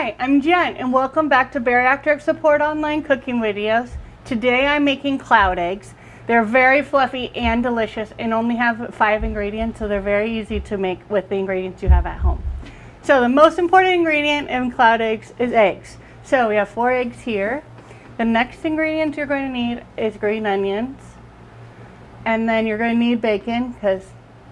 Hi, I'm Jen and welcome back to Bariatric Support Online Cooking Videos. Today I'm making cloud eggs. They're very fluffy and delicious and only have 5 ingredients, so they're very easy to make with the ingredients you have at home. So the most important ingredient in cloud eggs is eggs. So we have 4 eggs here. The next ingredient you're going to need is green onions. And then you're going to need bacon because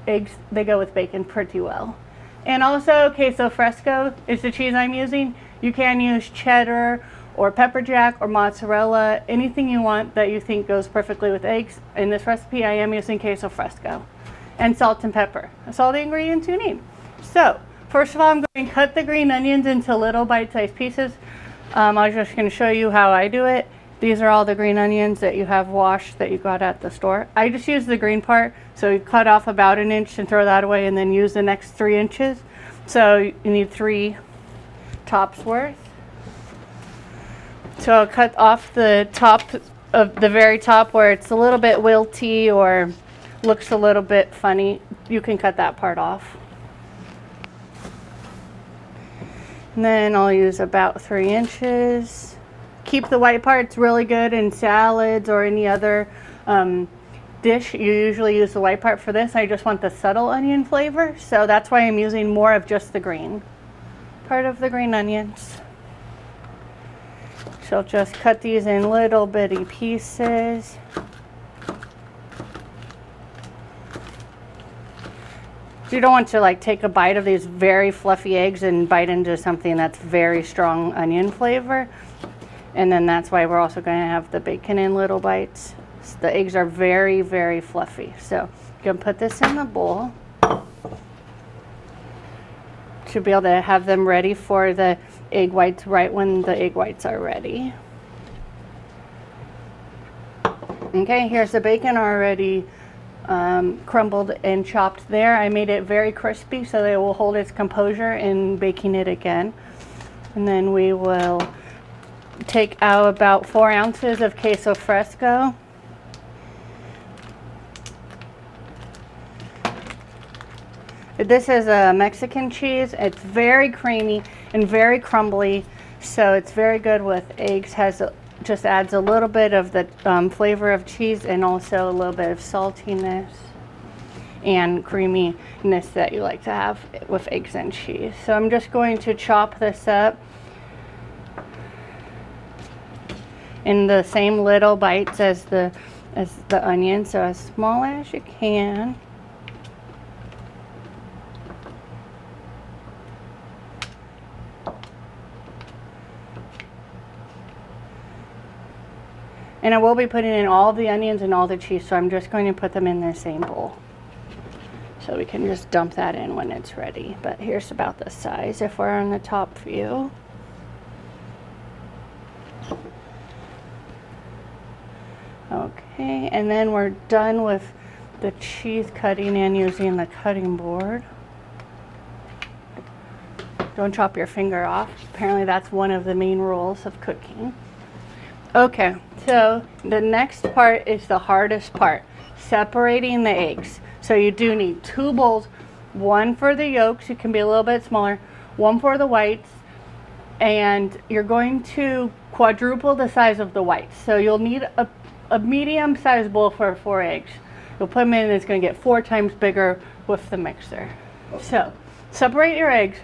eggs, they go with bacon pretty well. And also queso fresco is the cheese I'm using. You can use cheddar or pepper jack or mozzarella, anything you want that you think goes perfectly with eggs. In this recipe I am using queso fresco. And salt and pepper. That's all the ingredients you need. So first of all, I'm going to cut the green onions into little bite-sized pieces. I'm just going to show you how I do it. These are all the green onions that you have washed that you got at the store. I just use the green part, so you cut off about 1 inch and throw that away and then use the next 3 inches. So you need 3 tops worth. So I'll cut off the top of the very top where it's a little bit wilty or looks a little bit funny. You can cut that part off. And then I'll use about 3 inches. Keep the white parts really good in salads or any other dish. You usually use the white part for this. I just want the subtle onion flavor, so that's why I'm using more of just the green part of the green onions. So I'll just cut these in little bitty pieces. You don't want to like take a bite of these very fluffy eggs and bite into something that's very strong onion flavor. And then that's why we're also going to have the bacon in little bites. The eggs are very, very fluffy. So I'm going to put this in the bowl to be able to have them ready for the egg whites right when the egg whites are ready. Okay, here's the bacon already crumbled and chopped there. I made it very crispy so that it will hold its composure in baking it again. And then we will take out about 4 ounces of queso fresco. This is a Mexican cheese. It's very creamy and very crumbly, so it's very good with eggs. Just adds a little bit of the flavor of cheese and also a little bit of saltiness and creaminess that you like to have with eggs and cheese. So I'm just going to chop this up in the same little bites as the onion, so as small as you can. And I will be putting in all the onions and all the cheese, so I'm just going to put them in the same bowl. So we can just dump that in when it's ready. But here's about the size if we're on the top view. Okay, and then we're done with the cheese cutting and using the cutting board. Don't chop your finger off. Apparently that's one of the main rules of cooking. Okay, so the next part is the hardest part, separating the eggs. So you do need 2 bowls, one for the yolks, you can be a little bit smaller, one for the whites, and you're going to quadruple the size of the whites. So you'll need a medium-sized bowl for 4 eggs. You'll put them in and it's going to get 4 times bigger with the mixer. So separate your eggs.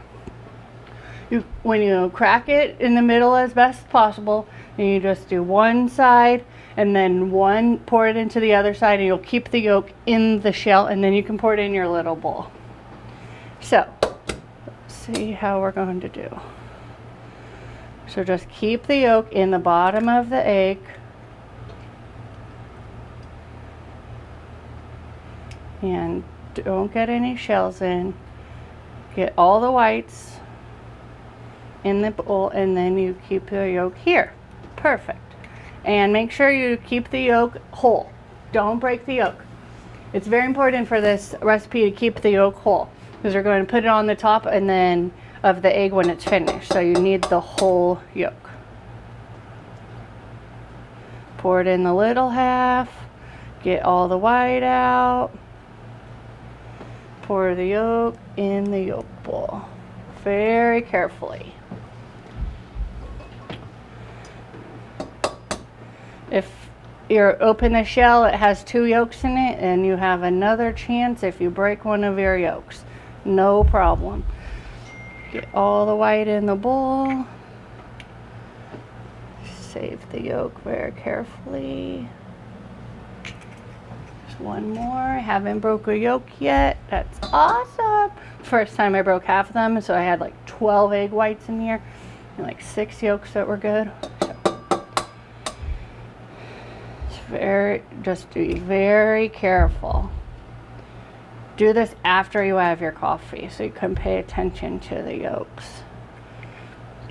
When you crack it in the middle as best possible, and you just do one side and then pour it into the other side, and you'll keep the yolk in the shell, and then you can pour it in your little bowl. So let's see how we're going to do. So just keep the yolk in the bottom of the egg. And don't get any shells in. Get all the whites in the bowl, and then you keep the yolk here. Perfect. And make sure you keep the yolk whole. Don't break the yolk. It's very important for this recipe to keep the yolk whole, because we're going to put it on the top and then of the egg when it's finished. So you need the whole yolk. Pour it in the little half. Get all the white out. Pour the yolk in the yolk bowl very carefully. If you open the shell, it has 2 yolks in it, and you have another chance if you break one of your yolks. No problem. Get all the white in the bowl. Save the yolk very carefully. Just one more. I haven't broke a yolk yet. That's awesome. First time I broke half of them, so I had like 12 egg whites in here and like 6 yolks that were good. Just be very careful. Do this after you have your coffee so you can pay attention to the yolks.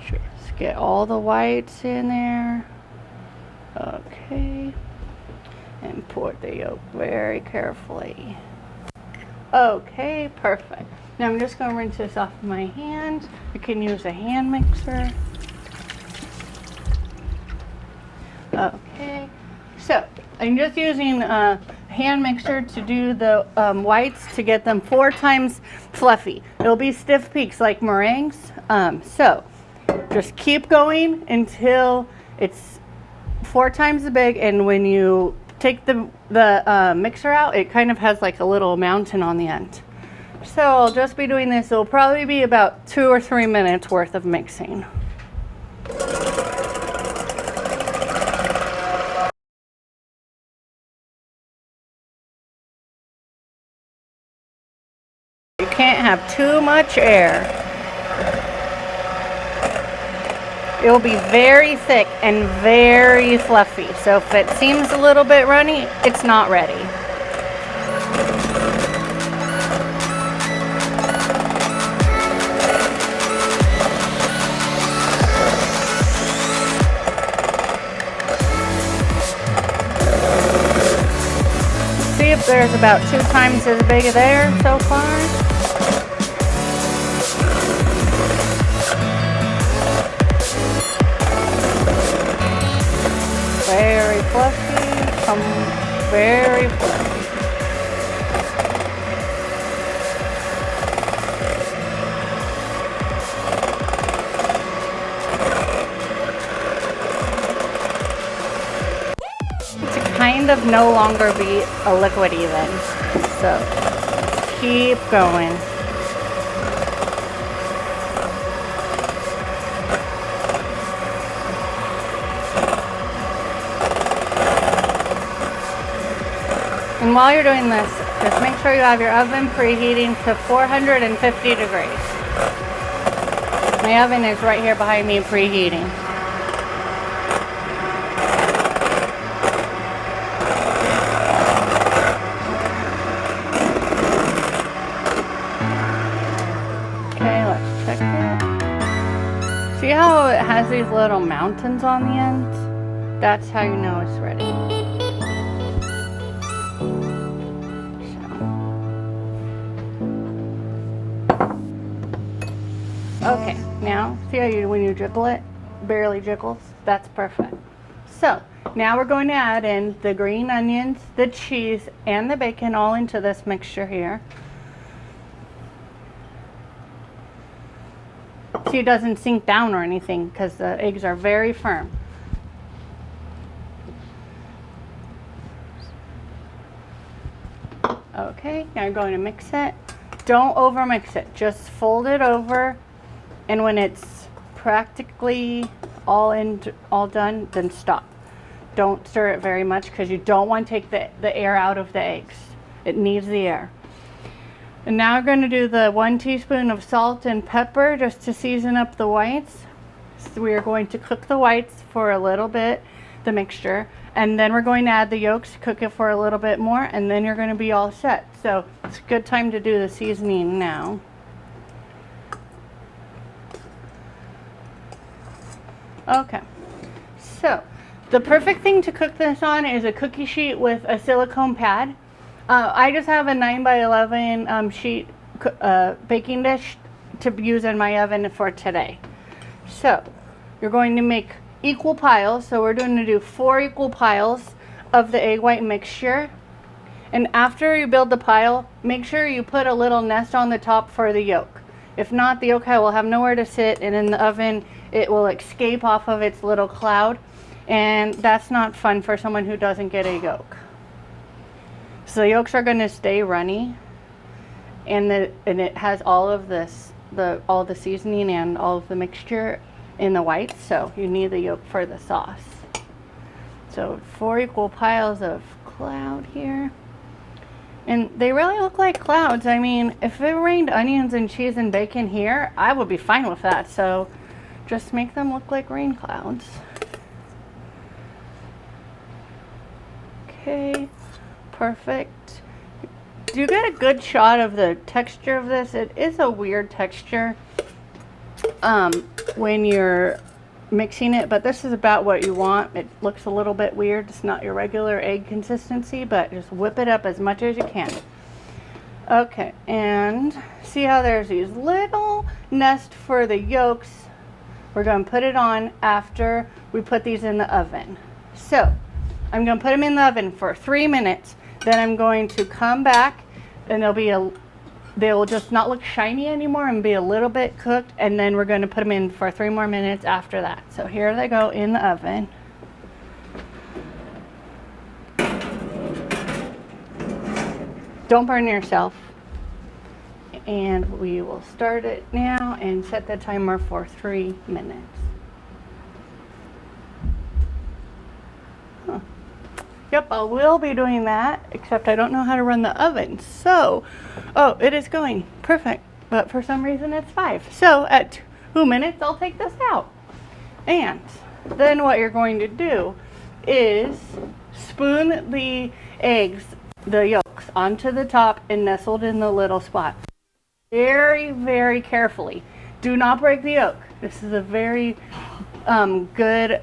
Just get all the whites in there. Okay. And pour the yolk very carefully. Okay, perfect. Now I'm just going to rinse this off my hands. You can use a hand mixer. Okay. So, I'm just using a hand mixer to do the whites to get them 4 times fluffy. It'll be stiff peaks like meringues. So, just keep going until it's 4 times as big, and when you take the mixer out, it kind of has like a little mountain on the end. So, I'll just be doing this. It'll probably be about 2 or 3 minutes worth of mixing. Can't have too much air. It will be very thick and very fluffy. So if it seems a little bit runny, it's not ready. See if there's about 2 times as big there so far. Very fluffy, very fluffy. To kind of no longer be a liquid even. So keep going. And while you're doing this, just make sure you have your oven preheating to 450 degrees. My oven is right here behind me preheating. Okay, let's check it. See how it has these little mountains on the end? That's how you know it's ready. Okay, now see how when you jiggle it, barely jiggles? That's perfect. So now we're going to add in the green onions, the cheese, and the bacon all into this mixture here. See, it doesn't sink down or anything because the eggs are very firm. Okay, now you're going to mix it. Don't over mix it, just fold it over. And when it's practically all done, then stop. Don't stir it very much because you don't want to take the air out of the eggs. It needs the air. And now we're going to do the 1 teaspoon of salt and pepper just to season up the whites. So we are going to cook the whites for a little bit, the mixture, and then we're going to add the yolks, cook it for a little bit more, and then you're going to be all set. So it's a good time to do the seasoning now. Okay, so the perfect thing to cook this on is a cookie sheet with a silicone pad. I just have a 9x11 sheet baking dish to use in my oven for today. So you're going to make equal piles. So we're going to do 4 equal piles of the egg white mixture. And after you build the pile, make sure you put a little nest on the top for the yolk. If not, the yolk will have nowhere to sit, and in the oven it will escape off of its little cloud and that's not fun for someone who doesn't get a yolk. So the yolks are going to stay runny, and it has all of this, all the seasoning and all of the mixture in the whites, so you need the yolk for the sauce. So 4 equal piles of cloud here. And they really look like clouds. I mean, if it rained onions and cheese and bacon here, I would be fine with that. So just make them look like rain clouds. Okay, perfect. Do you get a good shot of the texture of this? It is a weird texture when you're mixing it, but this is about what you want. It looks a little bit weird. It's not your regular egg consistency, but just whip it up as much as you can. Okay, and see how there's these little nests for the yolks. We're going to put it on after we put these in the oven. So I'm going to put them in the oven for 3 minutes. Then I'm going to come back, and they will just not look shiny anymore and be a little bit cooked, and then we're going to put them in for 3 more minutes after that. So here they go in the oven. Don't burn yourself. And we will start it now and set the timer for 3 minutes. Huh. Yep, I will be doing that, except I don't know how to run the oven. So, oh, it is going. Perfect. But for some reason it's 5. So at 2 minutes, I'll take this out. And then what you're going to do is spoon the eggs, the yolks, onto the top and nestled in the little spot. Very, very carefully. Do not break the yolk. This is a very good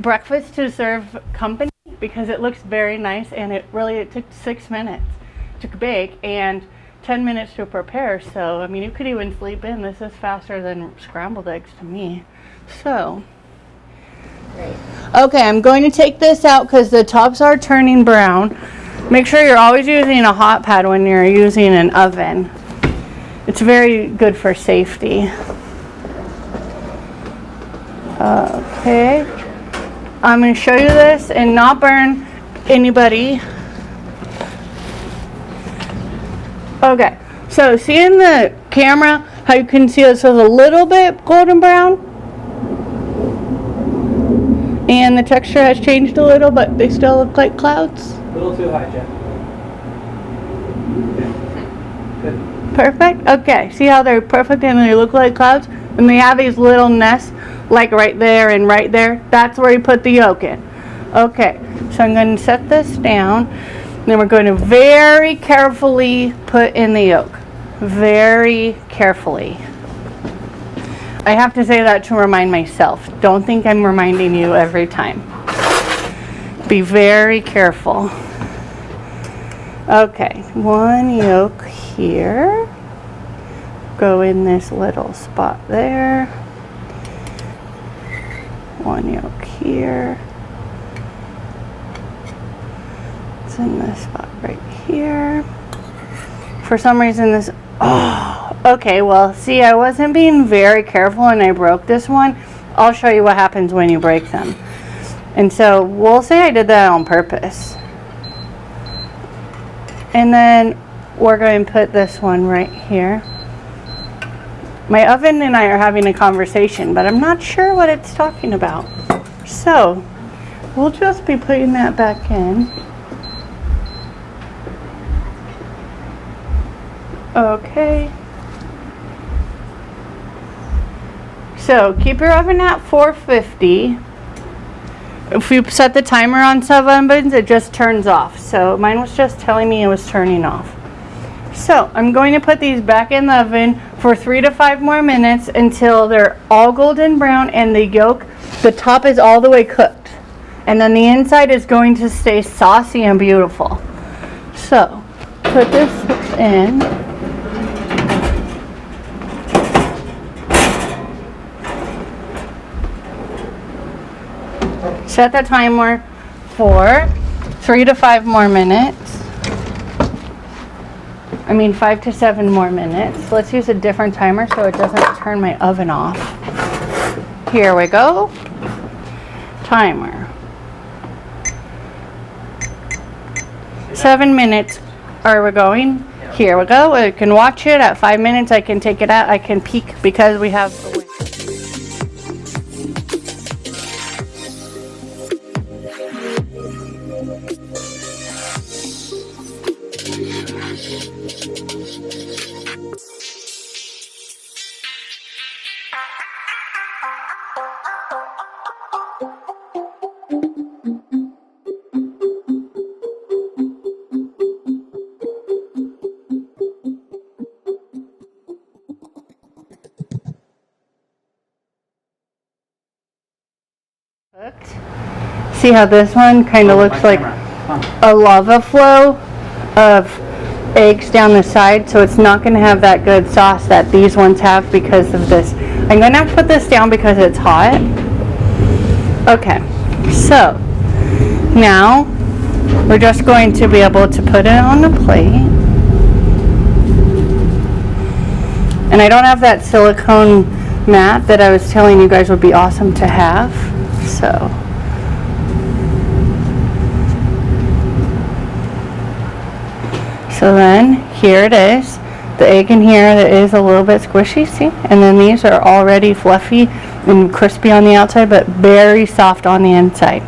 breakfast to serve company, because it looks very nice, and it took 6 minutes to bake and 10 minutes to prepare. So I mean, you could even sleep in. This is faster than scrambled eggs to me. So great. Okay, I'm going to take this out because the tops are turning brown. Make sure you're always using a hot pad when you're using an oven. It's very good for safety. Okay, I'm going to show you this and not burn anybody. Okay, so see in the camera how you can see this is a little bit golden brown? And the texture has changed a little, but they still look like clouds. A little too high, Jen. Good. Perfect. Okay, see how they're perfect and they look like clouds? And they have these little nests like right there and right there. That's where you put the yolk in. Okay, so I'm going to set this down. Then we're going to very carefully put in the yolk. Very carefully. I have to say that to remind myself. Don't think I'm reminding you every time. Be very careful. Okay, 1 yolk here. Go in this little spot there. 1 yolk here. It's in this spot right here. For some reason this, okay, well, see, I wasn't being very careful and I broke this one. I'll show you what happens when you break them. And so we'll say I did that on purpose. And then we're going to put this one right here. My oven and I are having a conversation, but I'm not sure what it's talking about. So we'll just be putting that back in. Okay. So keep your oven at 450. If you set the timer on some ovens, it just turns off. So mine was just telling me it was turning off. So I'm going to put these back in the oven for 3 to 5 more minutes until they're all golden brown and the yolk, the top is all the way cooked. And then the inside is going to stay saucy and beautiful. So put this in. Set the timer for 3 to 5 more minutes. 5 to 7 more minutes. Let's use a different timer so it doesn't turn my oven off. Here we go. Timer. 7 minutes. Are we going? Here we go. I can watch it at 5 minutes. I can take it out. I can peek because we have a window. See how this one kind of looks like a lava flow of eggs down the side, so it's not going to have that good sauce that these ones have because of this. I'm going to have to put this down because it's hot. Okay, so now we're just going to be able to put it on the plate. And I don't have that silicone mat that I was telling you guys would be awesome to have, so. So then, here it is. The egg in here that is a little bit squishy, see? And then these are already fluffy and crispy on the outside, but very soft on the inside.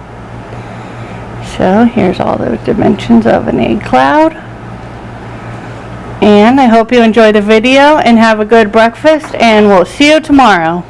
So here's all those dimensions of an egg cloud. And I hope you enjoy the video and have a good breakfast, and we'll see you tomorrow.